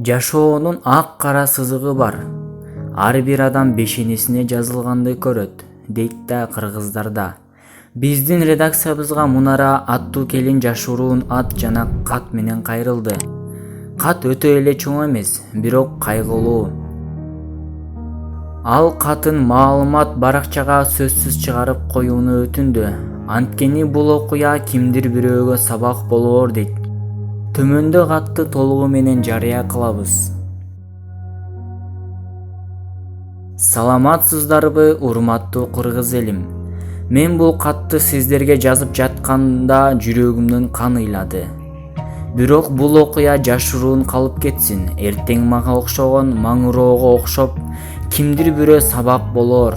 Жашоонун ак кара сызыгы бар. Ар бир адам бешенесине жазылганды көрөт, дейт да кыргыздарда. Биздин редакциябызга Мунара аттуу келин жашыруун ат жана кат менен кайрылды. Кат өтө эле чоң эмес, бирок кайгылуу. Ал катын маалымат баракчага сөзсүз чыгарып коюуну өтүндү. Анткени бул окуя кимдир бирөөгө сабак болоор дейт. Төмөндө катты толугу менен жарыя кылабыз. Саламатсыздарбы, урматтуу кыргыз элим? Мен бул катты сиздерге жазып жатканда жүрөгүмдөн кан ыйлады. Бирок бул окуя жашыруун калып кетсин, эртең мага окшогон Маңыроого окшоп кимдир бирөө сабак болоор.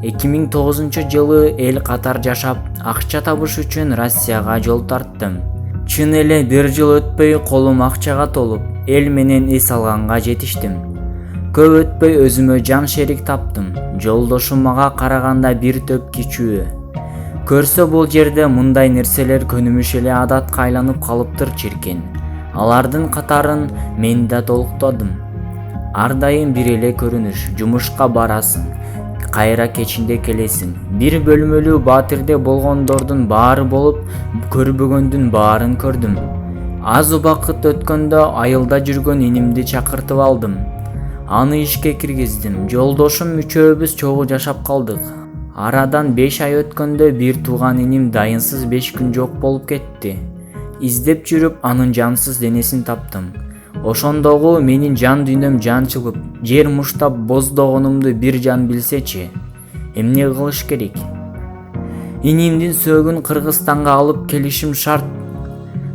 2009-жылы эл катар жашап, акча табыш үчүн Россияга жол тарттым. Чын эле бир жыл өтпөй колум акчага толуп, эл менен эс алганга жетиштим. Көп өтпөй өзүмө жан шерик таптым. Жолдошум мага караганда бир топ кичүү. Көрсө бул жерде мындай нерселер көнүмүш эле адатка айланып калыптыр чиркен. Алардын катарын мен да толуктадым. Ар дайым бир эле көрүнүш, жумушка барасың, кайра кечинде келесиң. Бир бөлмөлүү батирде болгондордун баары болуп, көрбөгөндүн баарын көрдүм. Аз убакыт өткөндө айылда жүргөн инимди чакыртып алдым. Аны ишке киргиздим. Жолдошум үчөөбүз чогуу жашап калдык. Арадан 5 ай өткөндө бир тууган иним дайынсыз 5 күн жок болуп кетти. Издеп жүрүп анын жансыз денесин таптым. Ошондогу менин жан дүйнөм жанчылып, жер муштап боздогонумду бир жан билсечи, эмне кылыш керек? Инимдин сөөгүн Кыргызстанга алып келишим шарт.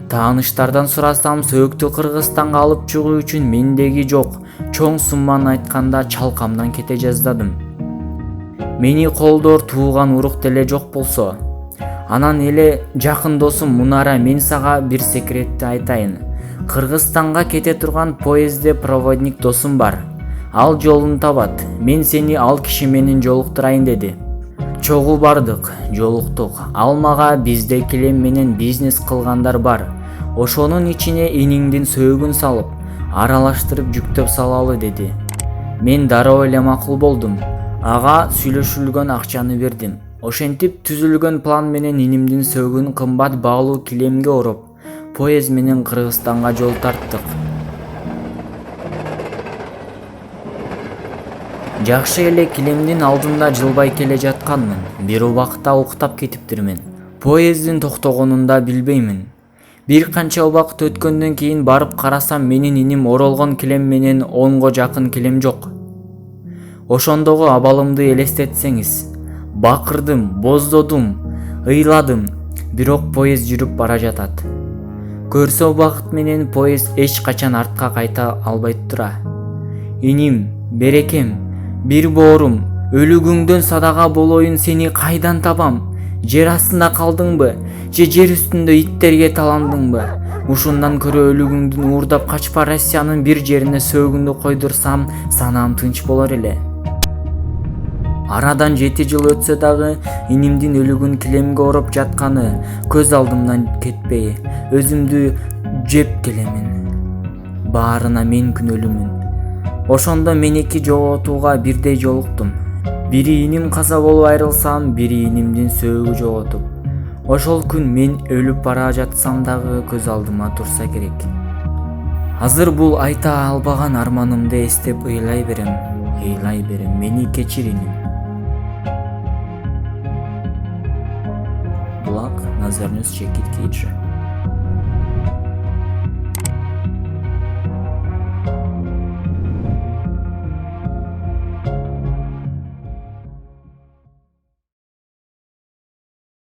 Тааныштардан сурасам, сөөктү Кыргызстанга алып чыгуу үчүн мендеги жок. Чоң сумманы айтканда чалкамдан кете жаздадым. Мени колдоор тууган урук деле жок болсо. Анан эле жакын досум Мунара, мен сага бир секретти айтайын. Кыргызстанга кете турган поездде проводник досум бар. Ал жолун табат. Мен сени ал киши менен жолуктурайын деди. Чогуу бардык, жолуктук. Ал мага бизде килем менен бизнес кылгандар бар. Ошонун ичине иниңдин сөөгүн салып, аралаштырып жүктөп салалы деди. Мен дароо эле макул болдум. Ага сүйлөшүлгөн акчаны бердим. Ошентип түзүлгөн план менен инимдин сөөгүн кымбат баалуу килемге ороп, поезд менен Кыргызстанга жол тарттык. Жакшы эле килемдин алдында жылбай келе жатканмын. Бир убакта уктап кетиптирмин. Поезддин токтогонун да билбеймин. Бир канча убакыт өткөндөн кийин барып карасам, менин иним оролгон килем менен 10го жакын килем жок. Ошондогу абалымды элестетсеңиз, бакырдым, боздодум, ыйладым, бирок поезд жүрүп бара жатат. Көрсө убакыт менен поезд эч качан артка кайта албайт тура. Иним, берекем, бир боорум, өлүгүңдөн садага болоюн, сени кайдан табам? Жер астында калдыңбы? Же жер үстүндө иттерге таландыңбы? Ушундан көрө өлүгүңдүн уурдап качпа, Россиянын бир жерине сөөгүндү койдурсам, санаам тынч болор эле. Арадан 7 жыл өтсө дагы инимдин өлүгүн килемге ороп жатканы көз алдымдан кетпей, өзүмдү жеп келемин. Баарына мен күнөөлүмүн. Ошондо мен 2 жоготууга бирдей жолуктум. Бири иним каза болуп айрылсам, бири инимдин сөөгү жоготуп. Ошол күн мен өлүп бара жатсам дагы көз алдыма турса керек. Азыр бул айта албаган арманымды эстеп ыйлай берем. Мени кечир иним. Black Nazarnus Чекит Кейджи.